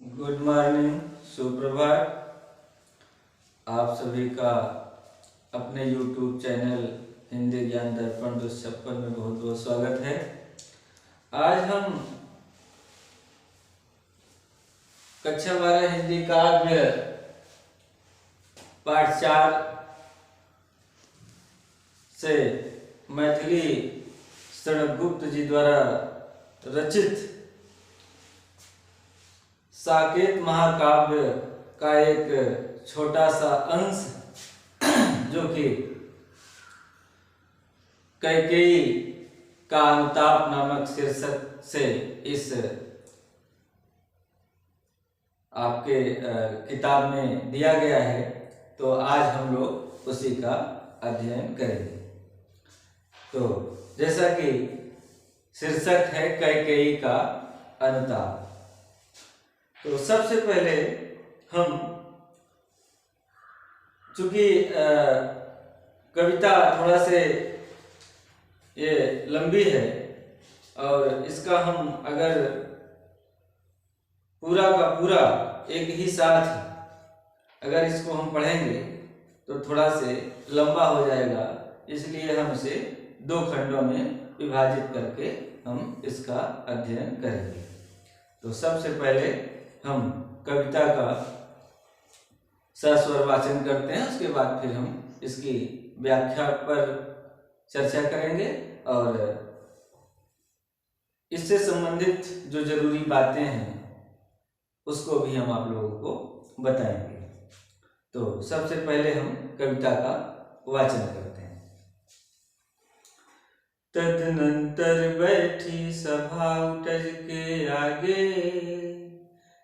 Good morning, सुप्रभात। आप सभी का अपने YouTube चैनल हिंदी ज्ञान दर्पण 256 में बहुत बहुत स्वागत है। आज हम कक्षा 12 हिंदी काव्य पाठ 4 से मैथिली शरणगुप्त जी द्वारा रचित साकेत महाकाव्य का एक छोटा सा अंश जो कि कैकेयी का अनुताप नामक शीर्षक से इस आपके किताब में दिया गया है, तो आज हम लोग उसी का अध्ययन करेंगे। तो जैसा कि शीर्षक है कैकेयी का अनुताप, तो सबसे पहले हम, चूंकि कविता थोड़ा से ये लंबी है और इसका हम अगर पूरा का पूरा एक ही साथ अगर इसको हम पढ़ेंगे तो थोड़ा से लंबा हो जाएगा, इसलिए हम इसे 2 खंडों में विभाजित करके हम इसका अध्ययन करेंगे। तो सबसे पहले हम कविता का सस्वर वाचन करते हैं, उसके बाद फिर हम इसकी व्याख्या पर चर्चा करेंगे और इससे संबंधित जो जरूरी बातें हैं उसको भी हम आप लोगों को बताएंगे। तो सबसे पहले हम कविता का वाचन करते हैं। तदनंतर बैठी सभा उठज के आगे,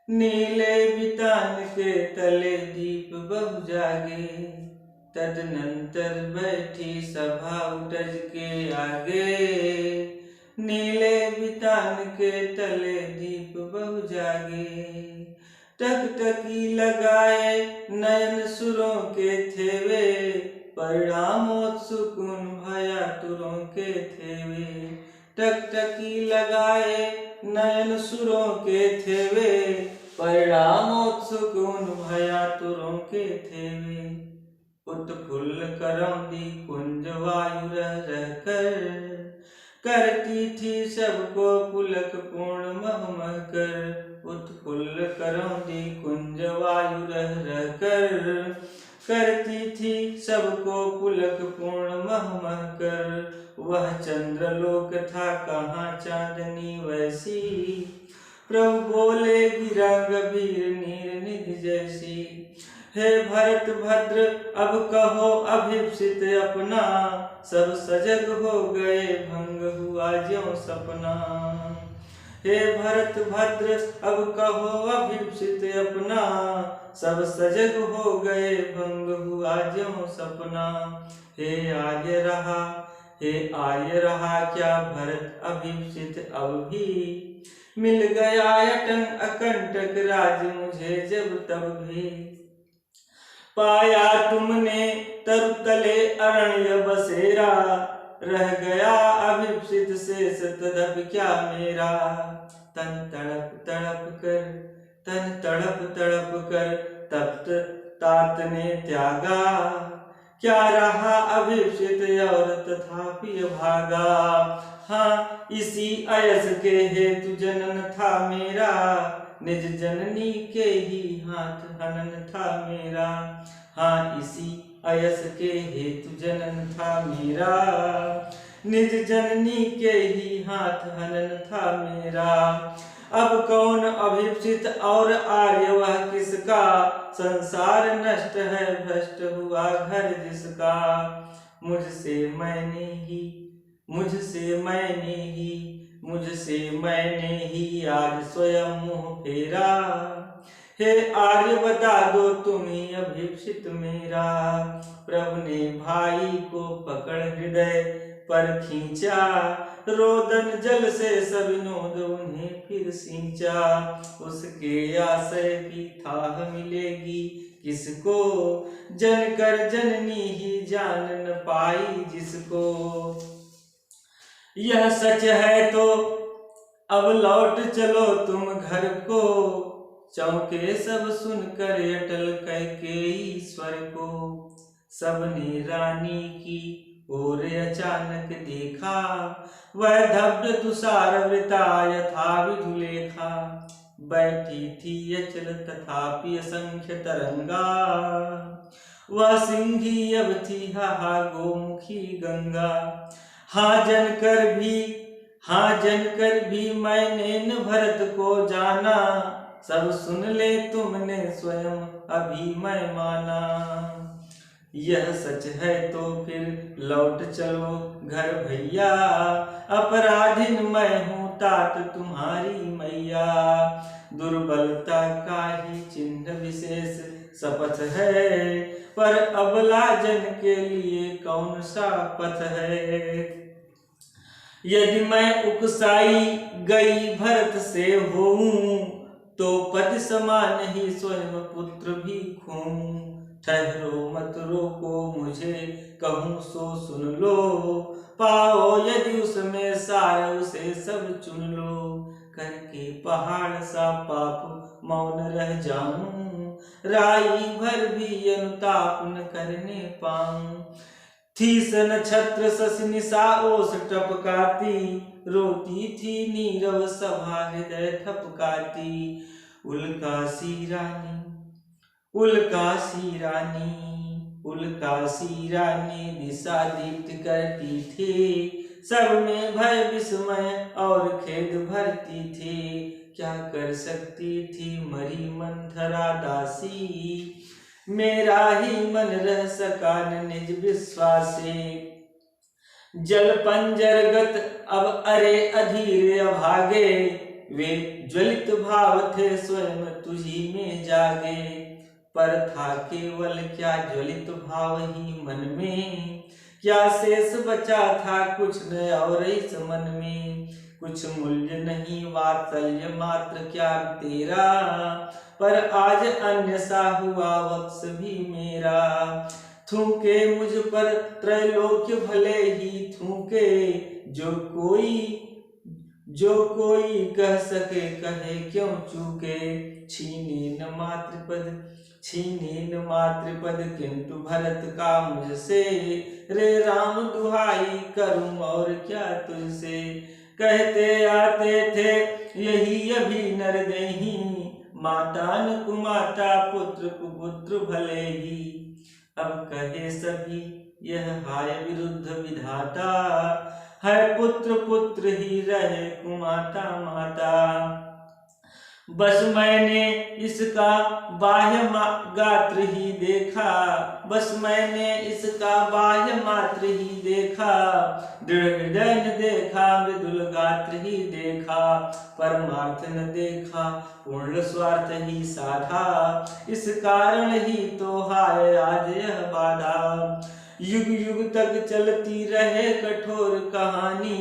नीले बितान के तले दीप बहु जागे। तदनंतर बैठी सभा उठज के आगे, नीले बितान के तले दीप बहु जागे। टकटकी लगाए नयन सुरों के थेवे, परिणामोत्सुकुन भया तुरों के थेवे। टकटकी लगाए नयन सुरों के थेवे, परिणामोत्सुकुन भया तुरों के थेवे। उत्फुल्ल करौंदी कुंज वायु रह कर, करती थी सबको पुलक पूर्ण मह कर। उत्फुल्ल करौंदी कुंज वायु रह कर, करती थी सबको पुलक पूर्ण मह कर। वह चंद्रलोक था कहाँ चांदनी वैसी, प्रभु बोले गिरा गंभीर नीर निधि जैसी। हे भरत भद्र अब कहो अभिप्सित अपना, सब सजग हो गए भंग हुआ ज्यों सपना। हे भरत भद्र अब कहो अभिप्सित अपना, सब सजग हो गए भंग हुआ ज्यों सपना। हे आय रहा क्या भरत अभिप्सित अब भी, मिल गया अटन अकंटक राज मुझे जब तब भी। पाया तुमने तरुतले अरण्य बसेरा, रह गया अभिप्सित शेष तदप क्या मेरा। तन तड़प तड़प कर तप्त तात ने त्यागा, क्या रहा अभिप्सित और तथापि भागा। हाँ इसी अयस के हेतु जनन था मेरा, निज जननी के ही हाथ हनन था मेरा। हाँ इसी अयस के हेतु जनन था मेरा, निज जननी के ही हाथ हनन था मेरा। अब कौन अभिप्सित और आर्य वह किसका, संसार नष्ट है भ्रष्ट हुआ घर जिसका। मुझसे मैंने ही आज स्वयं मुँह फेरा। हे आर्य बता दो तुम ही अभिप्सित मेरा। प्रभु ने भाई को पकड़ हृदय पर खींचा, रोदन जल से सब विनोद उन्हें फिर सींचा। उसके आशय की थाह मिलेगी किसको, जनकर जननी ही जान न पाई जिसको। यह सच है तो अब लौट चलो तुम घर को, चौंके सब सुनकर अटल कैकेयी स्वर को। सबने रानी की ओर अचानक देखा, वह धव्य तुषारवृता यथा विधुलेखा। बैठी थी अचल तथापि असंख्य तरंगा, वह सिंही अब थी हा गोमुखी गंगा। हाँ जनकर भी मैंने न भरत को जाना, सब सुन ले तुमने स्वयं अभी मैं माना। यह सच है तो फिर लौट चलो घर भैया, अपराधिन मैं हूँ तात तुम्हारी मैया। दुर्बलता का ही चिन्ह विशेष शपथ है, पर अबला जन के लिए कौन सा पथ है। यदि मैं उकसाई गई भरत से होऊं, तो पति समान ही स्वयं पुत्र भी खोऊं। ठहरो मत रोको मुझे कहूँ सो सुन लो, पाओ यदि उसमें सार उसे सब चुन लो। करके पहाड़ सा पाप मौन रह जाऊं, राई भर भी अनुताप न करने पाऊं। थी सन छत्र शशि सा ओस टपकाती, रोती थी नीरव सभा हृदय ठपकाती। उल्कासी रानी दिशा दीप्त करती थी, सब में भय विस्मय और खेद भरती थी। क्या कर सकती थी मरी मंथरा दासी, मेरा ही मन रह सका न निज विश्वासे। जल पंजरगत अब अरे अधीर अभागे, वे ज्वलित भाव थे स्वयं तुझी में जागे। पर था केवल क्या ज्वलित भाव ही मन में, क्या शेष बचा था कुछ न और इस मन में। कुछ मूल्य नहीं वात्सल्य मात्र क्या तेरा, पर आज अन्य सा हुआ वक्स भी मेरा। थूके मुझ पर त्रैलोक्य भले ही थूके, जो कोई कह सके कहे क्यों चूके। छीने न मातृपद किंतु भरत का मुझसे, रे राम दुहाई करूं और क्या तुझसे। कहते आते थे यही अभी नरदेही, माता न कुमाता पुत्र कुपुत्र भले ही। अब कहे सभी यह हाय विरुद्ध विधाता, है पुत्र पुत्र ही रहे कुमाता माता। बस मैंने इसका बाह्य गात्र ही देखा, बस मैंने इसका बाह्य मात्र ही देखा। दृढ़ हृदय न देखा मृदुल गात्र ही देखा, परमार्थ न देखा पूर्ण स्वार्थ ही साधा। इस कारण ही तो हाय आज यह बाधा, युग युग तक चलती रहे कठोर कहानी।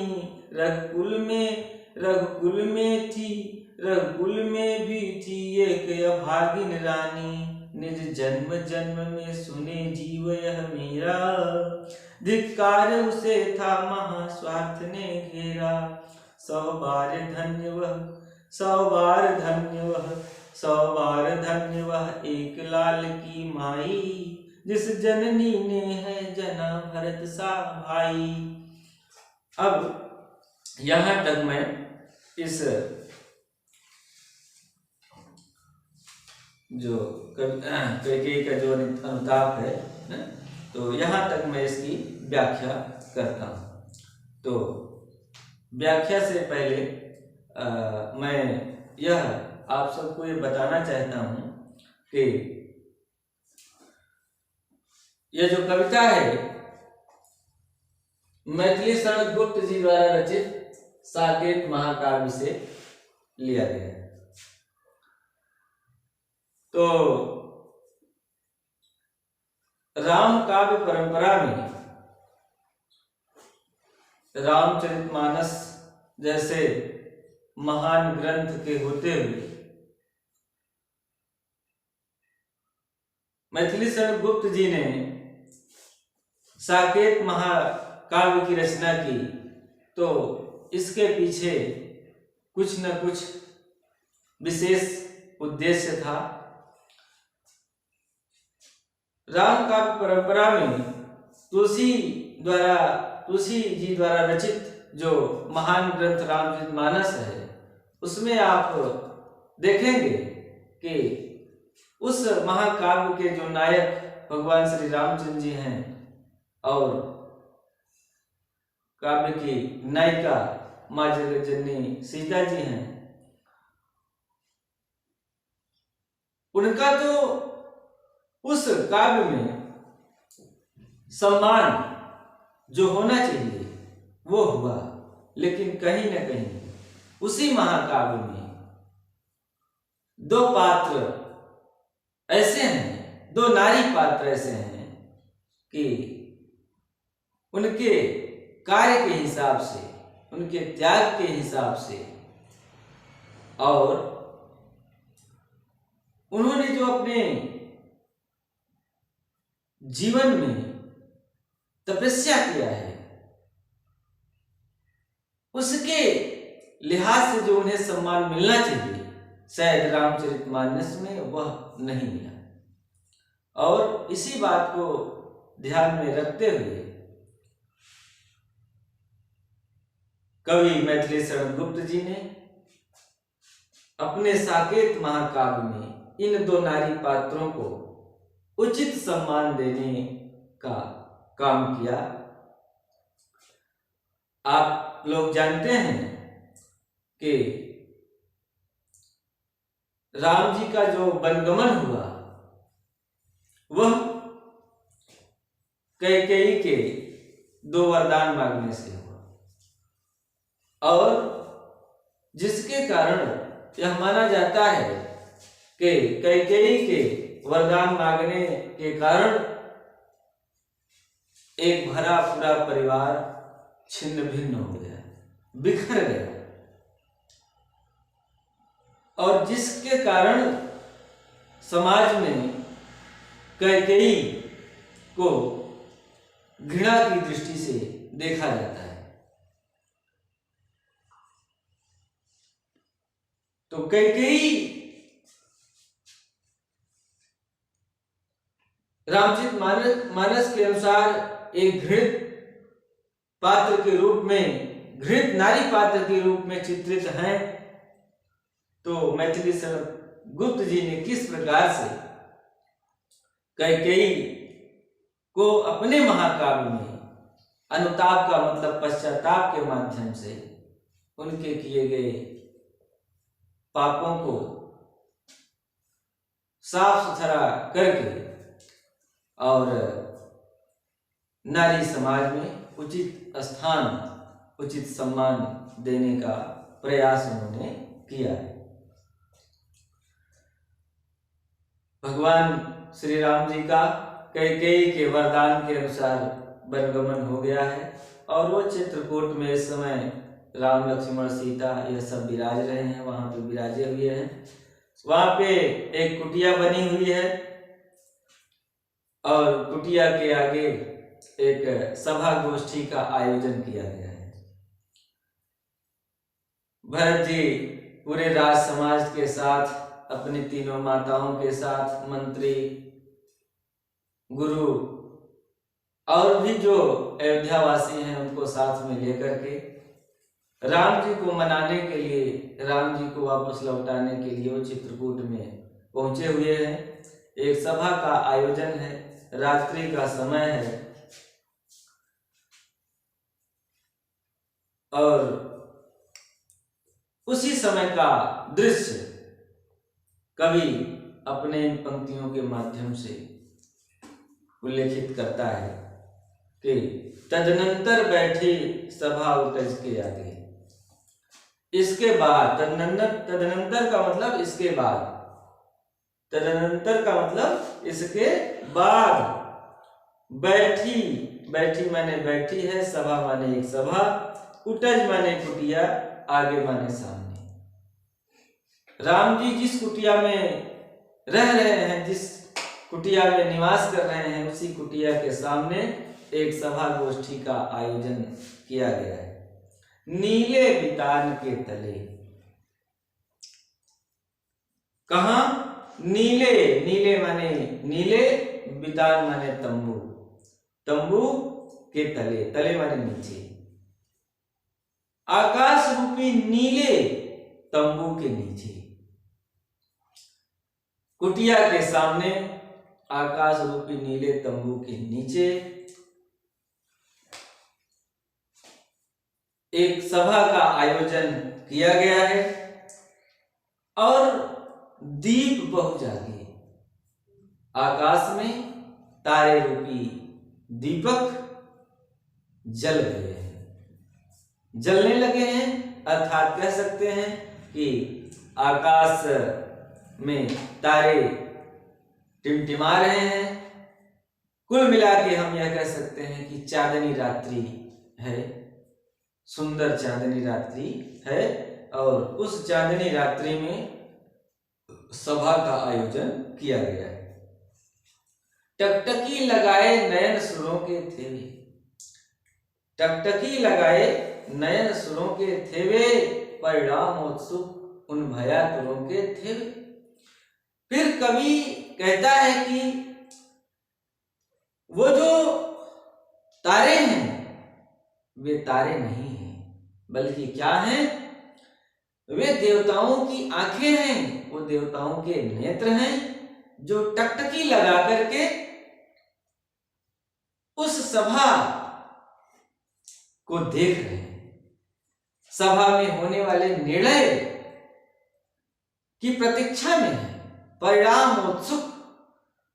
रघुकुल में भी थी एक अभागिन रानी, निज जन्म जन्म में सुने जीव यह मेरा। धिक्कार उसे था महास्वार्थ ने घेरा, 100 बार धन्य वह एक लाल की माई, जिस जननी ने है जना भरत सा भाई। अब यहाँ तक मैं इस जो कैकेयी का जो अनुताप है तो यहाँ तक मैं इसकी व्याख्या करता हूँ। तो व्याख्या से पहले मैं यह आप सबको ये बताना चाहता हूँ कि यह जो कविता है मैथिली शरण गुप्त जी द्वारा रचित साकेत महाकाव्य से लिया गया है। तो राम काव्य परंपरा में रामचरितमानस जैसे महान ग्रंथ के होते हुए मैथिली शरण गुप्त जी ने साकेत महाकाव्य की रचना की, तो इसके पीछे कुछ न कुछ विशेष उद्देश्य था। राम काव्य परंपरा में तुलसी जी द्वारा रचित जो महान ग्रंथ रामचरितमानस है, उसमें आप देखेंगे कि उस महाकाव्य के जो नायक भगवान श्री रामचंद्र जी हैं और काव्य की नायिका माँ जगत जननी सीता जी हैं, उनका तो उस काव्य में सम्मान जो होना चाहिए वो हुआ, लेकिन कहीं न कहीं उसी महाकाव्य में दो पात्र ऐसे हैं, दो नारी पात्र ऐसे हैं कि उनके कार्य के हिसाब से, उनके त्याग के हिसाब से और उन्होंने जो अपने जीवन में तपस्या किया है, उसके लिहाज से जो उन्हें सम्मान मिलना चाहिए, शायद रामचरितमानस में वह नहीं मिला। और इसी बात को ध्यान में रखते हुए कवि मैथिली शरण गुप्त जी ने अपने साकेत महाकाव्य में इन दो नारी पात्रों को उचित सम्मान देने का काम किया। आप लोग जानते हैं कि राम जी का जो वनगमन हुआ वह कैकेयी के दो वरदान मांगने से हुआ और जिसके कारण यह माना जाता है कि कैकेयी के वरदान मांगने के कारण एक भरा पूरा परिवार छिन्न भिन्न हो गया, बिखर गया और जिसके कारण समाज में कैकेयी को घृणा की दृष्टि से देखा जाता है। तो कैकेयी रामचरितमानस के अनुसार एक घृणित पात्र के रूप में, घृणित नारी पात्र के रूप में चित्रित हैं। तो मैथिली शरण गुप्त जी ने किस प्रकार से कैकेयी को अपने महाकाव्य में अनुताप का मतलब पश्चाताप के माध्यम से उनके किए गए पापों को साफ सुथरा करके और नारी समाज में उचित स्थान, उचित सम्मान देने का प्रयास उन्होंने किया है। भगवान श्री राम जी का कैकेयी के वरदान के अनुसार वनगमन हो गया है और वो चित्रकूट में इस समय राम लक्ष्मण सीता यह सब विराज रहे हैं, वहां पे विराजे हुए हैं। वहां पे एक कुटिया बनी हुई है और कुटिया के आगे एक सभा गोष्ठी का आयोजन किया गया है। भरत जी पूरे राज समाज के साथ, अपनी तीनों माताओं के साथ, मंत्री, गुरु और भी जो अयोध्यावासी हैं उनको साथ में लेकर के राम जी को मनाने के लिए, राम जी को वापस लौटाने के लिए वो चित्रकूट में पहुंचे हुए हैं। एक सभा का आयोजन है, रात्रि का समय है और उसी समय का दृश्य कवि अपने इन पंक्तियों के माध्यम से उल्लेखित करता है कि तदनंतर बैठी सभा उतज के आगे। इसके बाद, तदनंतर का मतलब इसके बाद, तदनंतर का मतलब इसके बाद, बैठी, बैठी माने बैठी है, सभा माने एक सभा, उटज माने कुटिया, आगे माने सामने। राम जी जिस कुटिया में रह रहे हैं, जिस कुटिया में निवास कर रहे हैं, उसी कुटिया के सामने एक सभा गोष्ठी का आयोजन किया गया है। नीले बितान के तले, कहाँ? नीले, नीले माने नीले, बितान माने तंबू, तंबू के तले, तले माने नीचे, आकाश रूपी नीले तंबू के नीचे, कुटिया के सामने आकाश रूपी नीले तंबू के नीचे एक सभा का आयोजन किया गया है और दीप बहु जागे, आकाश में तारे रूपी दीपक जल गए हैं, जलने लगे हैं, अर्थात कह सकते हैं कि आकाश में तारे टिमटिमा रहे हैं। कुल मिला के हम यह कह सकते हैं कि चांदनी रात्रि है, सुंदर चांदनी रात्रि है और उस चांदनी रात्रि में सभा का आयोजन किया गया है। टकटकी लगाए नयन सुरों के थेवे, टकटकी लगाए नयन सुरों के थेवे, परिणाम उत्सुक उन भयातुरों के थेवे। फिर कवि कहता है कि वो जो तारे हैं वे तारे नहीं हैं, बल्कि क्या हैं? वे देवताओं की आंखें हैं, वो देवताओं के नेत्र हैं जो टकटकी लगा करके उस सभा को देख रहे हैं। सभा में होने वाले निर्णय की प्रतीक्षा में है, परिणाम उत्सुक,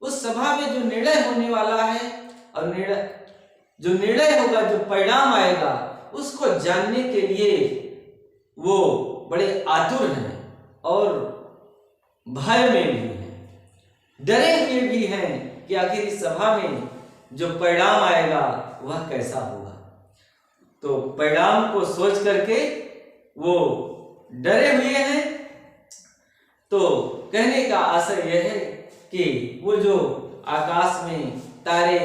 उस सभा में जो निर्णय होने वाला है और जो निर्णय होगा, जो परिणाम आएगा, उसको जानने के लिए वो बड़े आतुर हैं और भय में भी हैं, डरे हुए भी हैं कि आखिर इस सभा में जो परिणाम आएगा वह कैसा होगा। तो परिणाम को सोच करके वो डरे हुए हैं। तो कहने का आशय यह है कि वो जो आकाश में तारे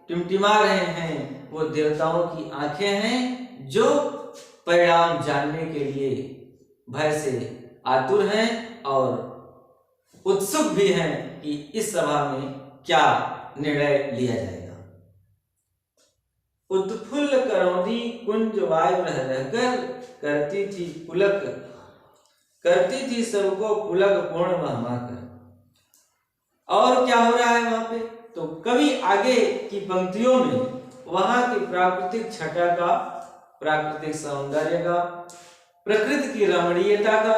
टिमटिमा रहे हैं वो देवताओं की आंखें हैं जो परिणाम जानने के लिए भय से आतुर हैं और उत्सुक भी हैं कि इस सभा में क्या निर्णय लिया जाएगा। उत्फुल्ल करौंदी कुंज वायु रह रहकर करती थी पुलक, करती थी सबको पुलक पूर्ण महमा कर। और क्या हो रहा है वहां पे? तो कवि आगे की पंक्तियों में वहां की प्राकृतिक छटा का, प्राकृतिक सौंदर्य का, प्रकृति की रमणीयता का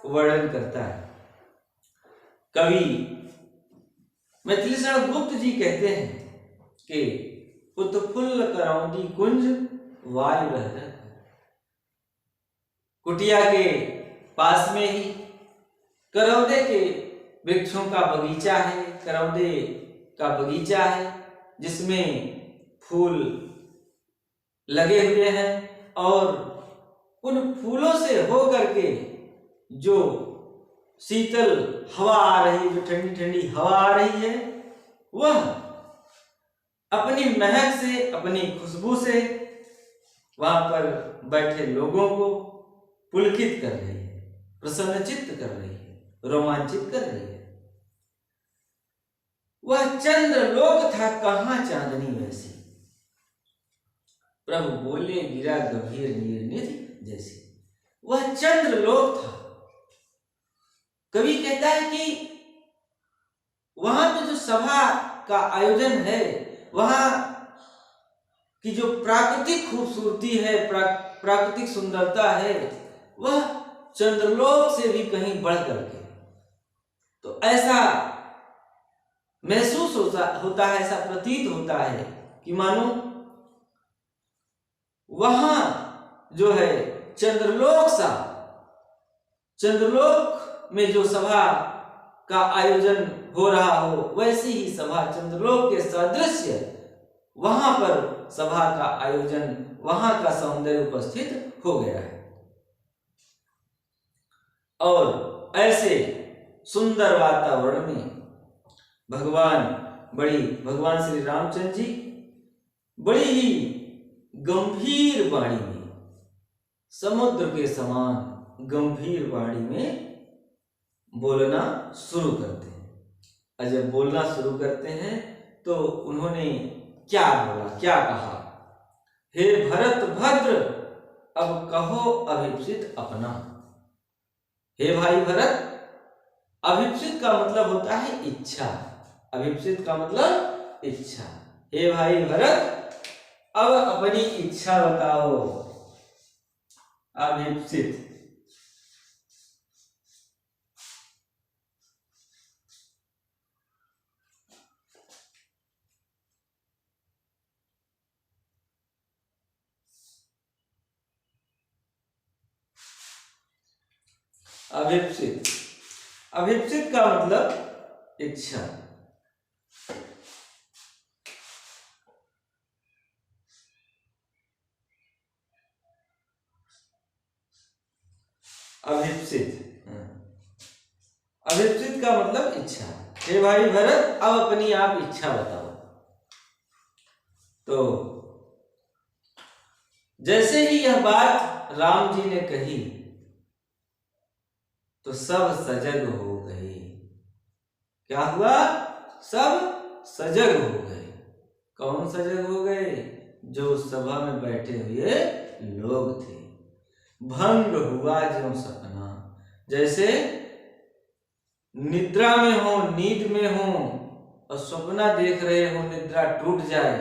वर्णन करता है। कवि मैथिलीशरण गुप्त जी कहते हैं कि उत्फुल्ल करौंदी कुंज वायु रह रहकर, कुटिया के पास में ही करौंदे के वृक्षों का बगीचा है, करौंदे का बगीचा है जिसमें फूल लगे हुए हैं और उन फूलों से होकर के जो शीतल हवा आ रही है, जो ठंडी ठंडी हवा आ रही है, वह अपनी महक से, अपनी खुशबू से वहां पर बैठे लोगों को पुलकित कर रही है, प्रसन्नचित्त कर रही है, रोमांचित कर रही है। वह चंद्रलोक था कहां चांदनी वैसी, प्रभु बोले गिरा गंभीर निर्निधि जैसी। वह चंद्रलोक था। कवि कहता है कि वहां पे जो सभा का आयोजन है, वहां की जो प्राकृतिक खूबसूरती है, प्राकृतिक सुंदरता है, वह चंद्रलोक से भी कहीं बढ़ करके, तो ऐसा महसूस होता है, ऐसा प्रतीत होता है कि मानो वहां जो है चंद्रलोक सा, चंद्रलोक में जो सभा का आयोजन हो रहा हो वैसी ही सभा, चंद्रलोक के सदृश्य वहां पर सभा का आयोजन, वहां का सौंदर्य उपस्थित हो गया है। और ऐसे सुंदर वातावरण में भगवान श्री रामचंद्र जी बड़ी ही गंभीर वाणी में, समुद्र के समान गंभीर वाणी में बोलना शुरू करते हैं। और जब बोलना शुरू करते हैं तो उन्होंने क्या बोला, क्या कहा? हे भरत भद्र, अब कहो अभिप्सित अपना। हे भाई भरत, अभिप्सित का मतलब होता है इच्छा। अभिप्सित का मतलब इच्छा। हे भाई भरत, अब अपनी इच्छा बताओ। अभिप्सित। अभिप्सित, अभिप्सित का मतलब इच्छा। अभिप्सित, अभिप्सित का मतलब इच्छा। हे भाई भरत, अब अपनी आप इच्छा बताओ। तो जैसे ही यह बात राम जी ने कही तो सब सजग हो गए। क्या हुआ? सब सजग हो गए। कौन सजग हो गए? जो सभा में बैठे हुए लोग थे। भंग हुआ जो सपना। जैसे निद्रा में हो, नींद में हो और सपना देख रहे हो, निद्रा टूट जाए,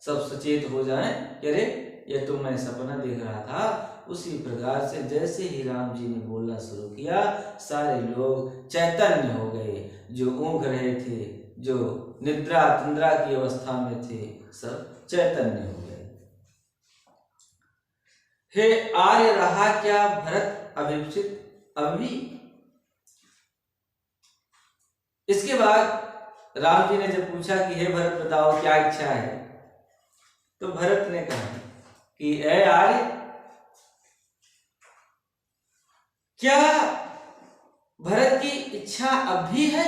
सब सचेत हो जाएं, अरे ये तो मैं सपना देख रहा था। उसी प्रकार से जैसे ही राम जी ने बोलना शुरू किया, सारे लोग चैतन्य हो गए। जो ऊँघ रहे थे, जो निद्रा तंद्रा की अवस्था में थे, सब चैतन्य हो गए। हे आर्य, रहा क्या भरत अभिप्सित अभी? इसके बाद राम जी ने जब पूछा कि हे भरत बताओ क्या इच्छा है, तो भरत ने कहा कि ऐ आर्य, क्या भरत की इच्छा अब भी है?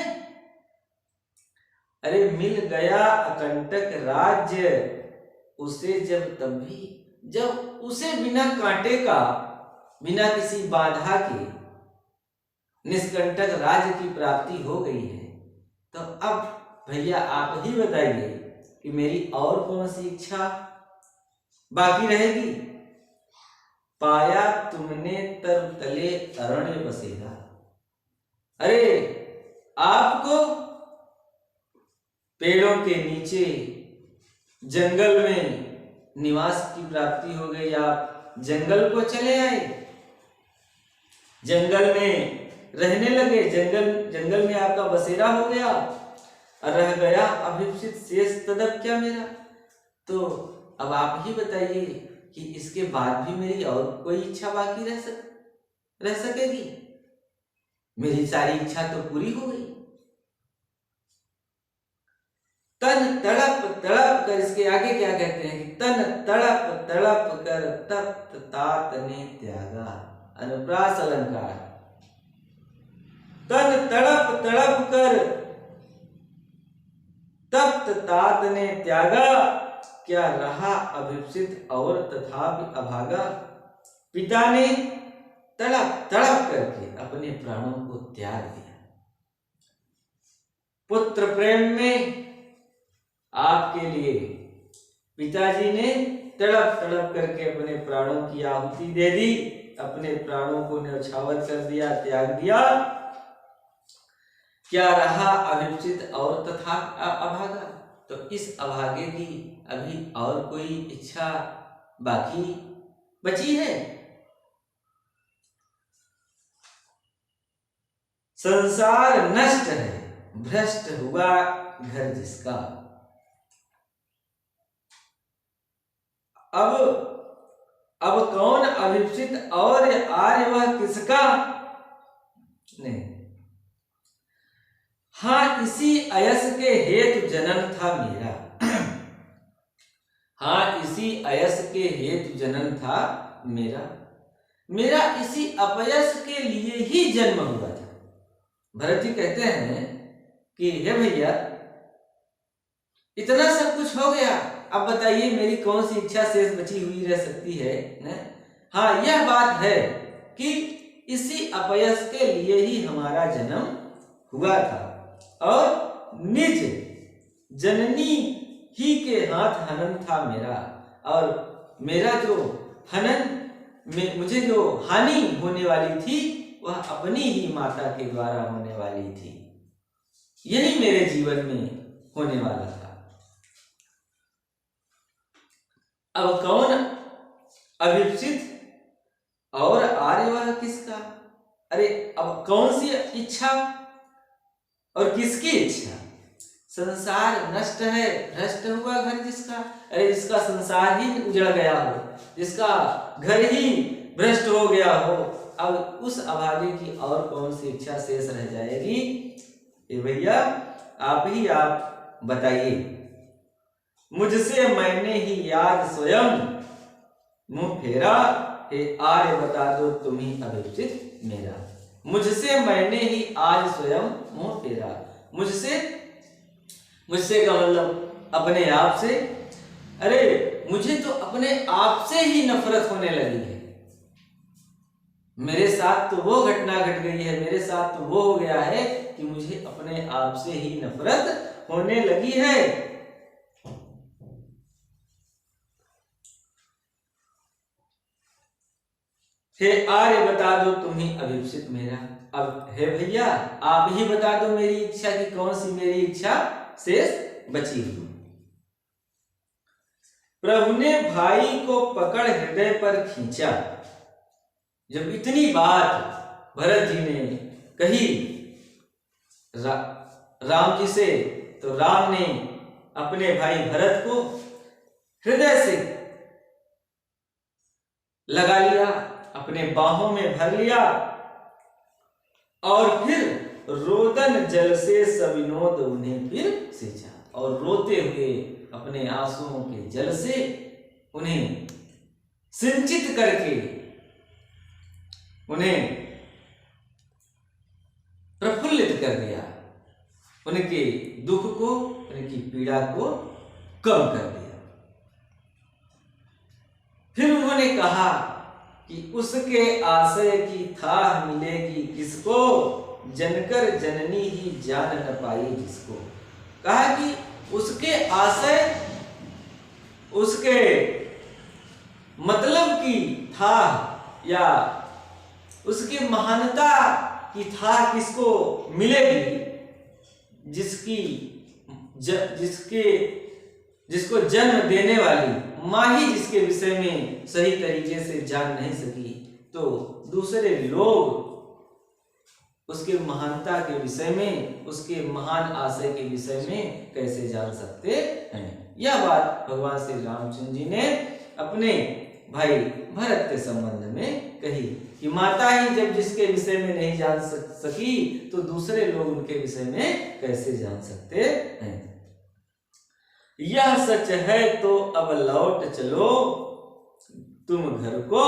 अरे मिल गया अकंटक राज्य उसे जब तभी, जब उसे बिना कांटे का, बिना किसी बाधा के निष्कंटक राज्य की प्राप्ति हो गई है, तो अब भैया आप ही बताइए कि मेरी और कौन सी इच्छा बाकी रहेगी? पाया तुमने तब तले अरण्य बसेरा। अरे आपको पेड़ों के नीचे जंगल में निवास की प्राप्ति हो गई। आप जंगल को चले आए, जंगल में रहने लगे, जंगल में आपका बसेरा हो गया और रह गया अभिप्सित शेष तदब क्या मेरा। तो अब आप ही बताइए कि इसके बाद भी मेरी और कोई इच्छा बाकी रह सकेगी? मेरी सारी इच्छा तो पूरी हो गई। तन तड़प तड़प कर, इसके आगे क्या कहते हैं कि तन तड़प तड़प कर तप्त तात ने त्यागा। अनुप्रास अलंकार। तन तड़प तड़प कर तप्त तात ने त्यागा, क्या रहा अभिप्सित और तथापि अभागा। पिता ने तड़प तड़प करके अपने प्राणों को त्याग दिया। पुत्र प्रेम में आपके लिए पिताजी ने तड़प तड़प करके अपने प्राणों की आहुति दे दी, अपने प्राणों को न्यौछावर कर दिया, त्याग दिया। क्या रहा अभिप्सित और तथा अभागा। तो इस अभागे की अभी और कोई इच्छा बाकी बची है? संसार नष्ट है, भ्रष्ट हुआ घर जिसका। अब कौन अभिप्सित और आर्य वह किसका? नहीं, हाँ इसी अयस के हेतु जनन था मेरा। हाँ इसी अयस के हेतु जनन था मेरा, मेरा इसी अपयस के लिए ही जन्म हुआ था। भरत जी कहते हैं कि हे भैया, इतना सब कुछ हो गया, अब बताइए मेरी कौन सी इच्छा शेष बची हुई रह सकती है न? हाँ यह बात है कि इसी अपयश के लिए ही हमारा जन्म हुआ था और निज जननी ही के हाथ हनन था मेरा, और मेरा जो हनन में मुझे जो हानि होने वाली थी वह अपनी ही माता के द्वारा होने वाली थी। यही मेरे जीवन में होने वाला था। अब कौन अभिप्सित और आर्य वह किसका? अरे अब कौन सी इच्छा और किसकी इच्छा? संसार नष्ट है, भ्रष्ट हुआ घर जिसका। अरे जिसका संसार ही उजड़ गया हो, जिसका घर ही भ्रष्ट हो गया हो, अब उस अभागे की और कौन सी इच्छा शेष रह जाएगी? ये भैया आप बताइए। मुझसे मैंने ही आज स्वयं मुंह फेरा, हे आर्य बता दो तुम ही अभिप्सित मेरा। मुझसे मैंने ही आज स्वयं मुंह फेरा। मुझसे का मतलब अपने आप से। अरे मुझे तो अपने आप से ही नफरत होने लगी है। मेरे साथ तो वो घटना घट गई है, मेरे साथ तो वो हो गया है कि मुझे अपने आप से ही नफरत होने लगी है। हे आर्य बता दो तुम ही अभिप्सित मेरा। अब हे भैया आप ही बता दो मेरी इच्छा की कौन सी मेरी इच्छा शेष बची हुई। प्रभु ने भाई को पकड़ हृदय पर खींचा। जब इतनी बात भरत जी ने कही राम जी से, तो राम ने अपने भाई भरत को हृदय से लगा लिया, अपने बाहों में भर लिया और फिर रोदन जल से सविनोद उन्हें फिर सींचा, और रोते हुए अपने आंसुओं के जल से उन्हें सिंचित करके उन्हें प्रफुल्लित कर दिया, उनके दुख को, उनकी पीड़ा को कम कर दिया। फिर उन्होंने कहा कि उसके आशय की थाह मिलेगी किसको, जनकर जननी ही जान न पाई जिसको। कहा कि उसके आशय, उसके मतलब की थाह या उसकी महानता की थाह किसको मिलेगी, जिसको जन्म देने वाली माँ ही जिसके विषय में सही तरीके से जान नहीं सकी, तो दूसरे लोग उसके महानता के विषय में, उसके महान आशय के विषय में कैसे जान सकते हैं। यह बात भगवान श्री रामचंद्र जी ने अपने भाई भरत के संबंध में कही कि माता ही जब जिसके विषय में नहीं जान सकी, तो दूसरे लोग उनके विषय में कैसे जान सकते हैं। यह सच है तो अब लौट चलो तुम घर को,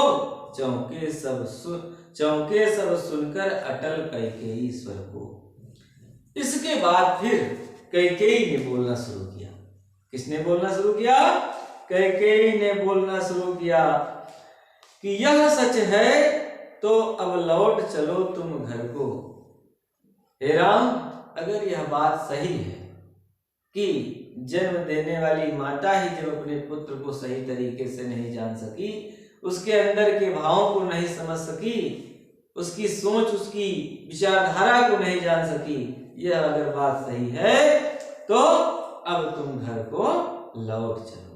चौके सब सुनकर अटल कैकेयी स्वर को। इसके बाद फिर कैकेयी ने बोलना शुरू किया। किसने बोलना शुरू किया? कैकेयी ने बोलना शुरू किया कि यह सच है तो अब लौट चलो तुम घर को। हे राम, अगर यह बात सही है कि जन्म देने वाली माता ही जब अपने पुत्र को सही तरीके से नहीं जान सकी, उसके अंदर के भावों को नहीं समझ सकी, उसकी सोच, उसकी विचारधारा को नहीं जान सकी, यह अगर बात सही है तो अब तुम घर को लौट चलो।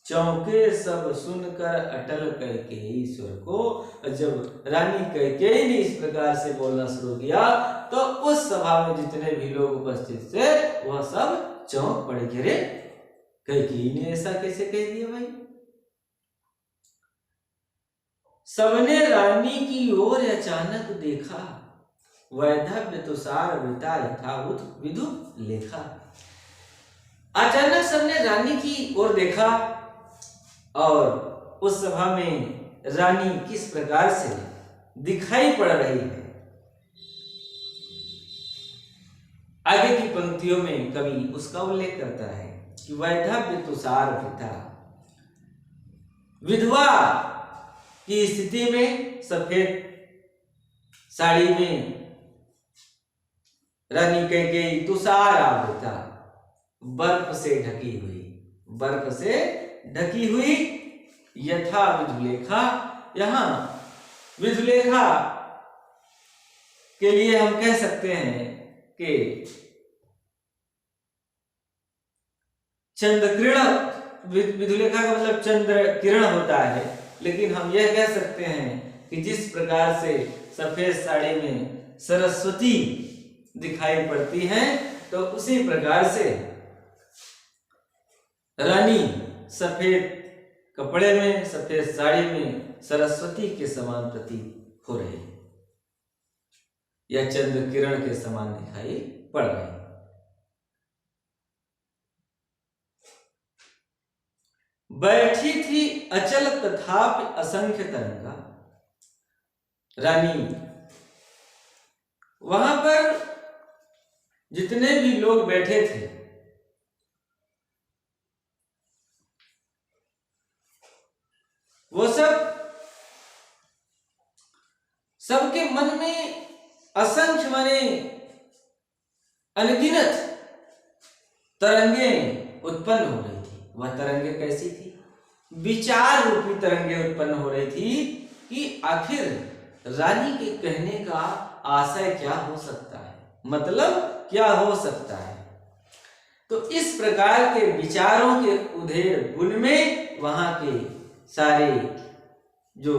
चौके सब सुनकर अटल कैकेयी स्वर को। जब रानी कैकेयी ने इस प्रकार से बोलना शुरू किया, तो उस सभा में जितने भी लोग उपस्थित थे वह सब चौंक पड़े। गिरे, कैकेयी ने ऐसा कैसे कह दिया भाई? सबने रानी की ओर अचानक देखा, वैधव्य तुषार वृता यथावत विदु लेखा। अचानक सबने रानी की ओर देखा और उस सभा में रानी किस प्रकार से दिखाई पड़ रही है। आगे की पंक्तियों में कवि उसका उल्लेख करता है कि वैधव्य तुषार वृता, विधवा की स्थिति में, सफेद साड़ी में रानी कैकेयी तुषार आवृता, बर्फ से ढकी हुई, बर्फ से ढकी हुई, यथा विधुलेखा। यहां विधुलेखा के लिए हम कह सकते हैं कि चंद्रकिरण, विधुलेखा का मतलब चंद्र किरण होता है, लेकिन हम यह कह सकते हैं कि जिस प्रकार से सफेद साड़ी में सरस्वती दिखाई पड़ती हैं, तो उसी प्रकार से रानी सफेद कपड़े में, सफेद साड़ी में सरस्वती के समान प्रतीत हो रही, या चंद्र किरण के समान दिखाई पड़ रही। बैठी थी अचल तथापि असंख्य तरंगा, रानी वहां पर जितने भी लोग बैठे थे वो सबके मन में असंख्य माने अनगिनत तरंगे उत्पन्न हो रही थी। वह तरंगे कैसी थी? विचार रूपी तरंगे उत्पन्न हो रही थी कि आखिर रानी के कहने का आशय क्या हो सकता है, मतलब क्या हो सकता है। तो इस प्रकार के विचारों के उधेड़ बुन में वहां के सारे जो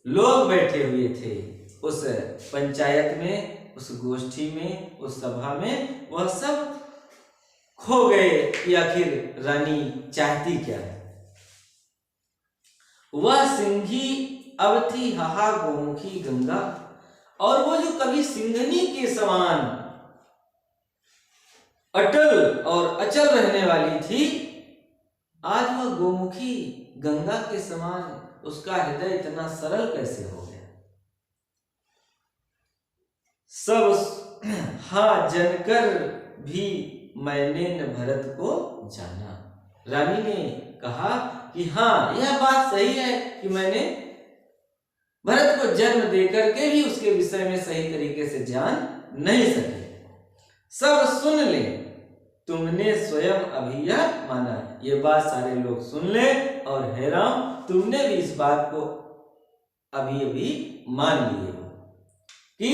लोग बैठे हुए थे उस पंचायत में, उस गोष्ठी में, उस सभा में, वह सब खो गए कि आखिर रानी चाहती क्या है। वह सिंही अब थी हाहा गोमुखी गंगा, और वो जो कभी सिंघनी के समान अटल और अचल रहने वाली थी, आज वह गोमुखी गंगा के समान उसका हृदय इतना सरल कैसे हो गया। सब हाँ जनकर भी मैंने न भरत को जाना। रानी ने कहा कि हाँ यह बात सही है कि मैंने भरत को जन्म देकर के भी उसके विषय में सही तरीके से जान नहीं सके। सब सुन ले, तुमने स्वयं अभी यह माना। ये बात सारे लोग सुन ले, और हे राम तुमने भी इस बात को अभी अभी मान लिए हो कि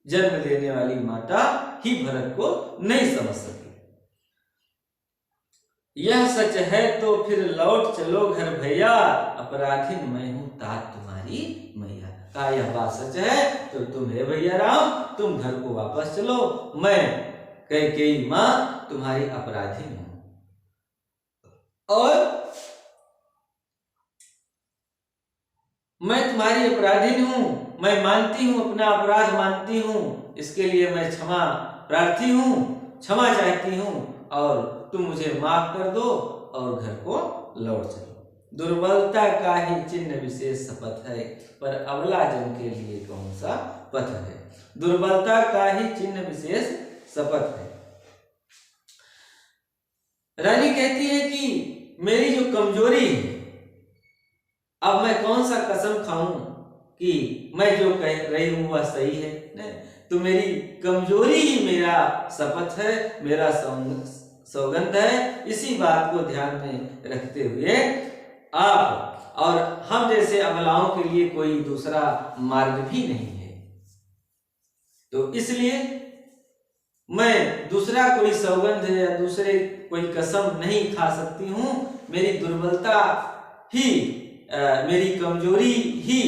जन्म देने वाली माता ही भरत को नहीं समझ सकी। यह सच है तो फिर लौट चलो घर भैया, अपराधीन मैं हूं तात तुम्हारी मैया। कहा यह बात सच है तो तुम हे भैया राम तुम घर को वापस चलो, मैं कैकेयी मां तुम्हारी अपराधीन हूं, और मैं तुम्हारी अपराधीन हूं, मैं मानती हूं, अपना अपराध मानती हूं, इसके लिए मैं क्षमा प्रार्थी हूं, क्षमा चाहती हूं, और तुम मुझे माफ कर दो और घर को लौट चलो। दुर्बलता का ही चिन्ह विशेष शपथ है, पर अबला जन के लिए कौन सा पथ है। दुर्बलता का ही चिन्ह विशेष शपथ है। रानी कहती है कि मेरी जो कमजोरी है, अब मैं कौन सा कसम खाऊं कि मैं जो कह रही हूं वह सही है। नहीं, तो मेरी कमजोरी ही मेरा शपथ है, मेरा सौगंध है। इसी बात को ध्यान में रखते हुए आप और हम जैसे अबलाओं के लिए कोई दूसरा मार्ग भी नहीं है, तो इसलिए मैं दूसरा कोई सौगंध या दूसरे कोई कसम नहीं खा सकती हूं। मेरी दुर्बलता ही मेरी कमजोरी ही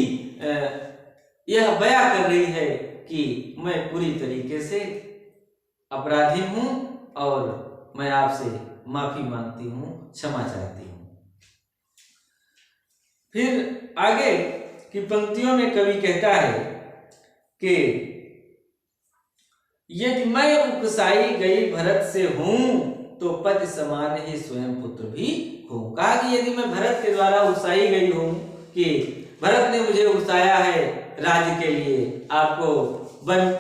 यह बयां कर रही है कि मैं पूरी तरीके से अपराधी हूं, और मैं आपसे माफी मांगती हूं, क्षमा चाहती हूं। फिर आगे की पंक्तियों में कवि कहता है कि यदि मैं उपसाई गई भरत से हूं तो पति समान ही स्वयं पुत्र भी हूं। कहा कि यदि मैं भरत के द्वारा उकसाई गई हूं, कि भरत ने मुझे उकसाया है राज्य के लिए, आपको वन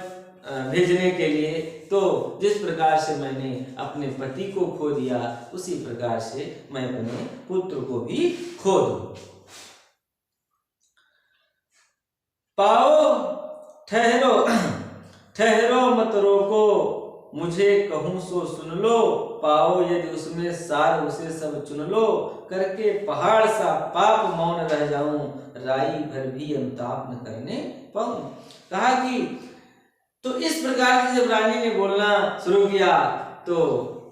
भेजने के लिए, तो जिस प्रकार से मैंने अपने पति को खो दिया उसी प्रकार से मैं अपने पुत्र को भी खो दूं। पाओ ठहरो ठहरो मत रोको, मुझे कहूँ सो सुन लो, पाओ यदि उसमें सार उसे सब चुन लो, करके पहाड़ सा पाप मौन रह जाऊं, राई भर भी अनुताप न करने पाऊं। कहा कि तो इस प्रकार से जब रानी ने बोलना शुरू किया तो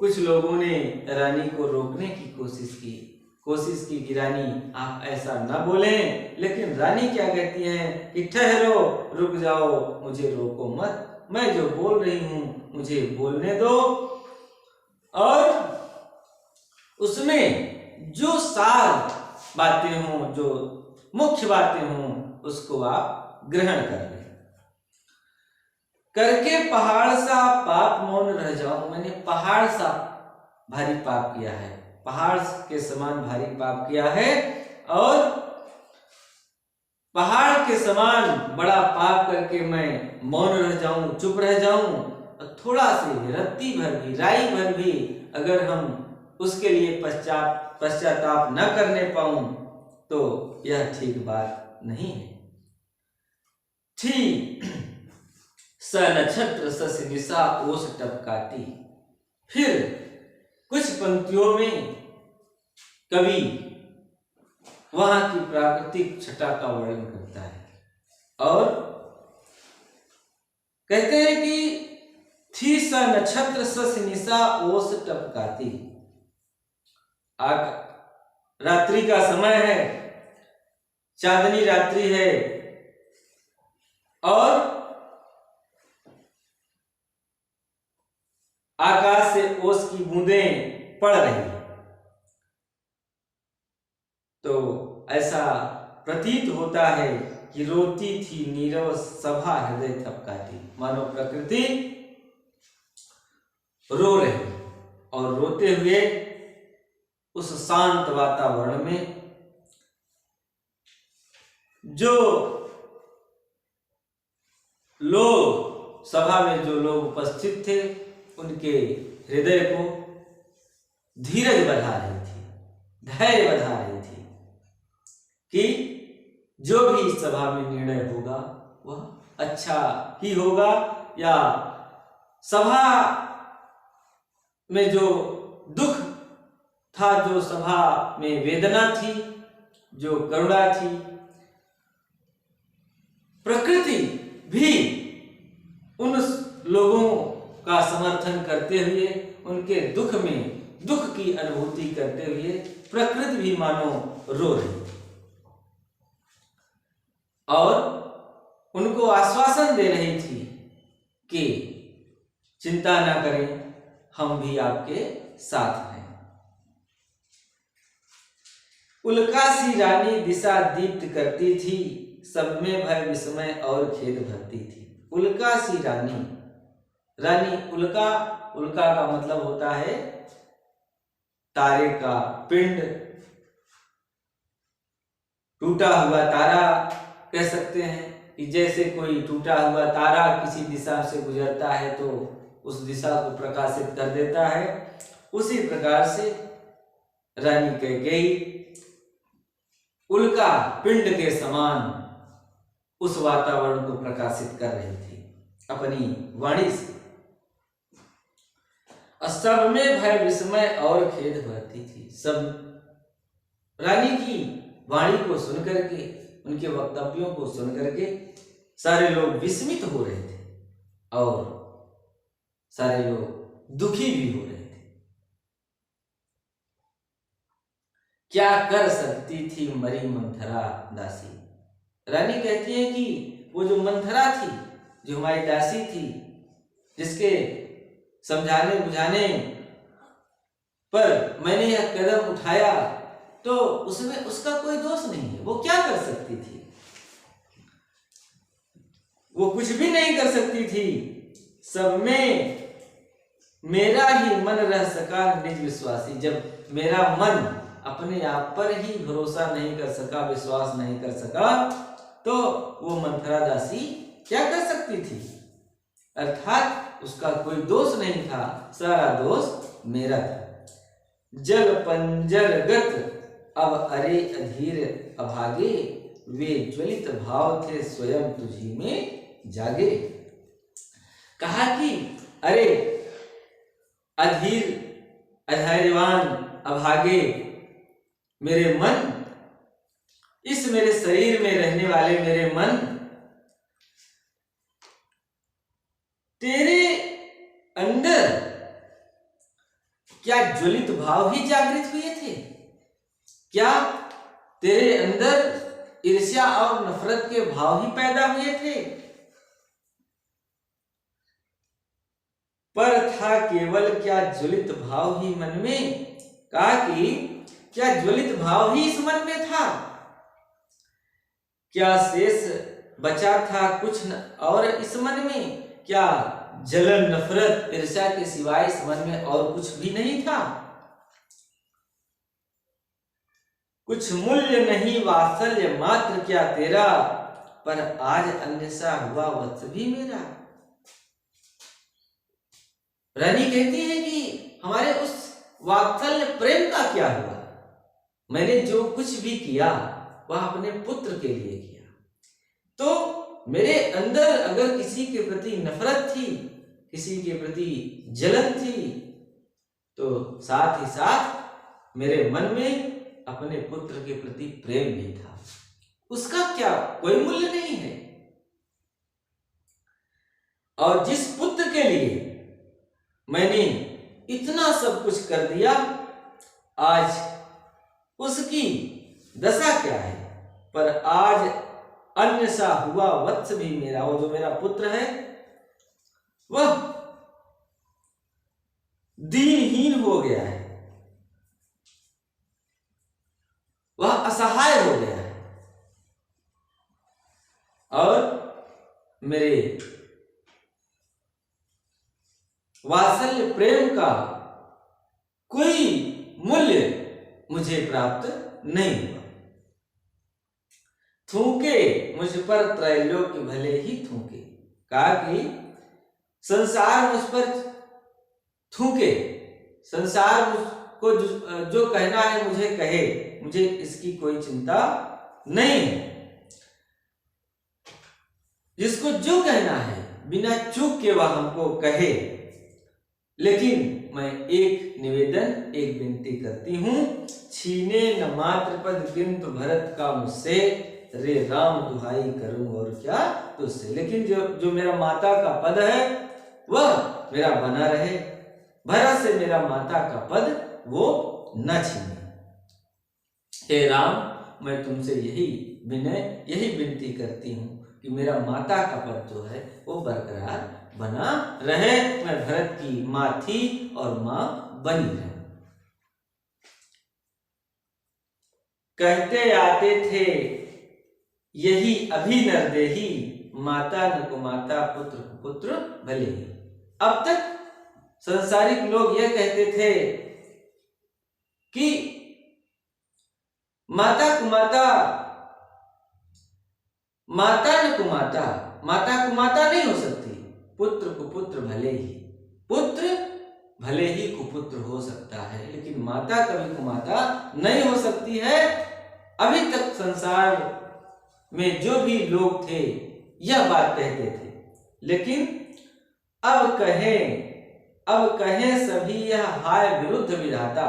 कुछ लोगों ने रानी को रोकने की कोशिश की कि रानी आप ऐसा ना बोलें, लेकिन रानी क्या कहती हैं कि ठहरो, रुक जाओ, मुझे रोको मत, मैं जो बोल रही हूं मुझे बोलने दो, और उसमें जो सार बातें हों, जो मुख्य बातें हों, उसको आप ग्रहण कर लें। करके पहाड़ सा पाप मौन रह जाऊं, मैंने पहाड़ सा भारी पाप किया है, पहाड़ के समान भारी पाप किया है, और पहाड़ के समान बड़ा पाप करके मैं मौन रह जाऊं, चुप रह जाऊं, और थोड़ा सी रत्ती भर भी, राई भर भी अगर हम उसके लिए पश्चाताप न करने पाऊं तो यह ठीक बात नहीं है। थी स नक्षत्र सस निशा ओस टपकाती। फिर कुछ पंक्तियों में कवि वहां की प्राकृतिक छटा का वर्णन करता है और कहते हैं कि थी स नक्षत्र सस निशा ओस टपकाती। रात्रि का समय है, चांदनी रात्रि है, और आकाश से ओस की बूंदें पड़ रही हैं, तो ऐसा प्रतीत होता है कि रोती थी नीरव सभा हृदय थपकाती, मानो प्रकृति रो रही, और रोते हुए उस शांत वातावरण में जो लोग, सभा में जो लोग उपस्थित थे, उनके हृदय को धीरज बढ़ा रही थी, धैर्य बढ़ा रही थी कि जो भी इस सभा में निर्णय होगा वह अच्छा ही होगा, या सभा में जो दुख था, जो सभा में वेदना थी, जो करुणा थी, प्रकृति भी उन लोगों का समर्थन करते हुए, उनके दुख में दुख की अनुभूति करते हुए प्रकृति भी मानो रो रही और उनको आश्वासन दे रही थी कि चिंता ना करें, हम भी आपके साथ हैं। उल्का सी रानी दिशा दीप्त करती थी, सब में भय विस्मय और खेद भरती थी। उल्का सी रानी, रानी उल्का, उल्का का मतलब होता है तारे का पिंड, टूटा हुआ तारा कह सकते हैं कि जैसे कोई टूटा हुआ तारा किसी दिशा से गुजरता है तो उस दिशा को प्रकाशित कर देता है, उसी प्रकार से रानी कैकेयी उल्का पिंड के समान उस वातावरण को प्रकाशित कर रही थी अपनी वाणी से। सब में भय विस्मय और खेद भरती थी। सब रानी की वाणी को सुनकर के, उनके वक्तव्यों को सुनकर के सारे लोग विस्मित हो रहे थे और सारे लोग दुखी भी हो रहे थे। क्या कर सकती थी मरी मंथरा दासी। रानी कहती है कि वो जो मंथरा थी, जो हमारी दासी थी, जिसके समझाने बुझाने पर मैंने यह कदम उठाया, तो उसमें उसका कोई दोष नहीं है। वो क्या कर सकती थी? वो कुछ भी नहीं कर सकती थी। सब में मेरा ही मन रह सका निज विश्वासी। जब मेरा मन अपने आप पर ही भरोसा नहीं कर सका, विश्वास नहीं कर सका, तो वो मंथरा दासी क्या कर सकती थी? अर्थात उसका कोई दोष नहीं था, सारा दोष मेरा था। जल पंजरगत अब अरे अधीर अभागे, वे ज्वलित भाव थे स्वयं तुझी में जागे। कहा कि अरे अधीर अधैर्यवान अभागे मेरे मन, इस मेरे शरीर में रहने वाले मेरे मन, तेरे अंदर क्या ज्वलित भाव ही जागृत हुए थे? क्या तेरे अंदर ईर्ष्या और नफरत के भाव ही पैदा हुए थे? पर था केवल क्या ज्वलित भाव ही मन में? कहा कि क्या ज्वलित भाव ही इस मन में था? क्या शेष बचा था कुछ न और इस मन में? क्या जलन नफरत ईर्ष्या के सिवाय इस मन में और कुछ भी नहीं था? कुछ मूल्य नहीं वात्सल्य मात्र क्या तेरा, पर आज अन्य सा हुआ वत्स भी मेरा। रानी कहती है कि हमारे उस वात्सल्य प्रेम का क्या हुआ? मैंने जो कुछ भी किया वह अपने पुत्र के लिए किया। तो मेरे अंदर अगर किसी के प्रति नफरत थी, किसी के प्रति जलन थी, तो साथ ही साथ मेरे मन में अपने पुत्र के प्रति प्रेम भी था। उसका क्या कोई मूल्य नहीं है। और जिस पुत्र के लिए मैंने इतना सब कुछ कर दिया, आज उसकी दशा क्या है? पर आज अन्य सा हुआ वत्स भी मेरा, वो जो मेरा पुत्र है वह दीनहीन हो गया है, वह असहाय हो गया है, और मेरे वात्सल्य प्रेम का कोई मूल्य मुझे प्राप्त नहीं हुआ। थूके मुझ पर त्रैलोक्य भले ही थूके। कहा कि संसार मुझ पर थूके, संसार मुझको जो कहना है मुझे कहे, मुझे इसकी कोई चिंता नहीं है। जिसको जो कहना है बिना चूक के वह हमको कहे। लेकिन मैं एक निवेदन, एक विनती करती हूं, छीने न मात्र पद किंतु भरत का मुझसे, रे राम दुहाई करूं और क्या तुझसे। लेकिन जो मेरा माता का पद है वह मेरा बना रहे, भरत से मेरा माता का पद वो न छीने। हे राम, मैं तुमसे यही विनय, यही विनती करती हूं कि मेरा माता का पद जो है वो बरकरार बना रहे, मैं भरत की मां थी और मां बनी रहे। कहते आते थे यही अभी नरदेही, माता न कुमाता पुत्र कुपुत्र भले ही। अब तक संसारिक लोग यह कहते थे कि माता कुमाता, माता न कुमाता, माता कुमाता नहीं हो सकती, पुत्र कुपुत्र भले ही, पुत्र भले ही कुपुत्र हो सकता है, लेकिन माता कभी कुमाता नहीं हो सकती है। अभी तक संसार में जो भी लोग थे यह बात कहते थे, लेकिन अब कहें सभी यह हाय विरुद्ध विधाता।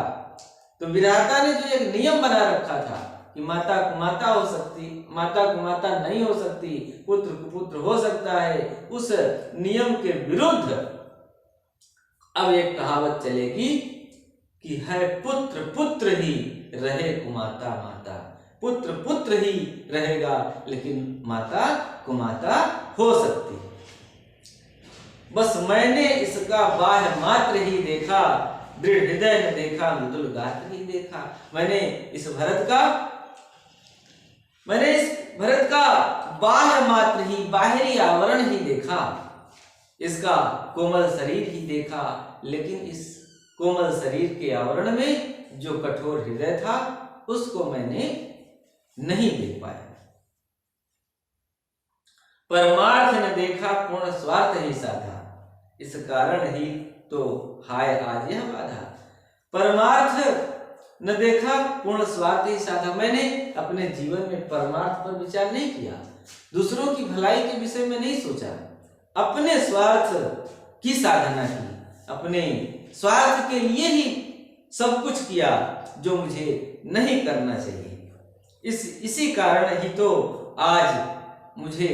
तो विधाता ने जो एक नियम बना रखा था कि माता कुमाता हो सकती, माता कुमाता नहीं हो सकती, पुत्र कुपुत्र हो सकता है, उस नियम के विरुद्ध अब एक कहावत चलेगी कि है पुत्र पुत्र ही रहे कुमाता माता, पुत्र पुत्र ही रहेगा लेकिन माता कुमाता हो सकती है। बस मैंने इसका बाह्य मात्र ही देखा, दृढ़ हृदय ने देखा, मृदुल गात्र ही देखा। मैंने इस भरत का बाह्य मात्र ही, बाहरी आवरण ही देखा, इसका कोमल शरीर ही देखा, लेकिन इस कोमल शरीर के आवरण में जो कठोर हृदय था उसको मैंने नहीं देख पाया। परमार्थ न देखा पूर्ण स्वार्थ ही साधा, इस कारण ही तो हाय आज यह बाधा। परमार्थ न देखा पूर्ण स्वार्थ ही साधा। मैंने अपने जीवन में परमार्थ पर विचार नहीं किया, दूसरों की भलाई के विषय में नहीं सोचा, अपने स्वार्थ की साधना की, अपने स्वार्थ के लिए ही सब कुछ किया जो मुझे नहीं करना चाहिए। इसी कारण ही तो आज मुझे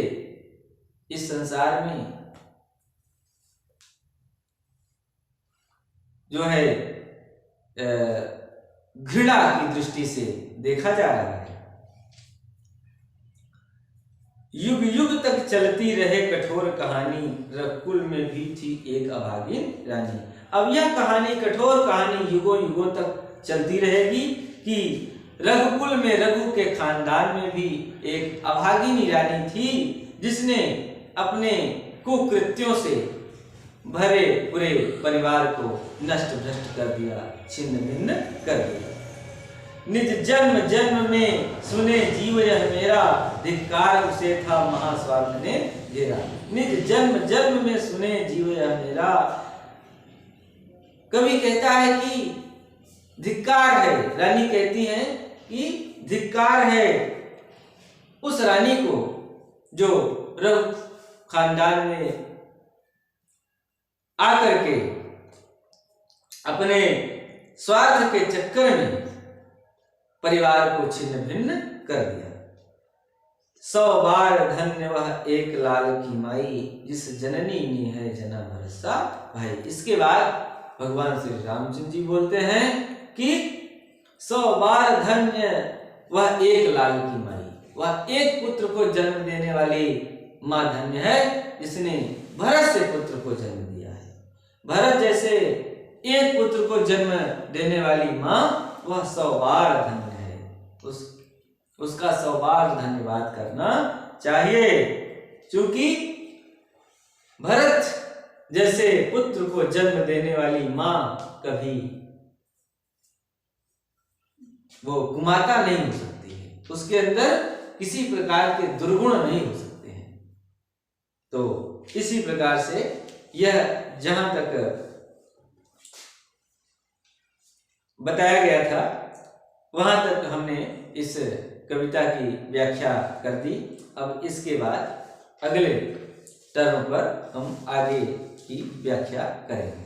इस संसार में जो है घृणा की दृष्टि से देखा जा रहा है। युग युग तक चलती रहे कठोर कहानी, रघुकुल में भी थी एक अभागिन रानी। अब यह कहानी, कठोर कहानी युगों युगों तक चलती रहेगी कि रघुकुल में, रघु के खानदान में भी एक अभागिनी रानी थी, जिसने अपने कुकृत्यों से भरे पूरे परिवार को नष्ट भ्रष्ट कर दिया, छिन्न भिन्न कर दिया। निज जन्म जन्म में सुने जीव यह मेरा, धिक्कार उसे था महास्वार्थ ने घेरा। निज जन्म जन्म में सुने जीव यह मेरा, कवि कहता है कि धिक्कार है, रानी कहती है कि धिक्कार है उस रानी को जो रघु खानदान में आकर के अपने स्वार्थ के चक्कर में परिवार को छिन्न भिन्न कर दिया। 100 बार धन्य वह एक लाल की माई, जिस जननी ने है जना भरोसा भाई। इसके बाद भगवान श्री रामचंद्र जी बोलते हैं कि 100 बार धन्य वह एक लाल की माई, वह एक पुत्र को जन्म देने वाली माँ धन्य है, जिसने भरत से पुत्र को जन्म दिया है। भरत जैसे एक पुत्र को जन्म देने वाली माँ, वह 100 बार धन्य है। उसका 100 बार धन्यवाद करना चाहिए, क्योंकि भरत जैसे पुत्र को जन्म देने वाली माँ कभी वो कुमाता नहीं हो सकती है, उसके अंदर किसी प्रकार के दुर्गुण नहीं हो सकते हैं। तो इसी प्रकार से यह जहां तक बताया गया था वहां तक हमने इस कविता की व्याख्या कर दी। अब इसके बाद अगले टर्म पर हम आगे की व्याख्या करेंगे।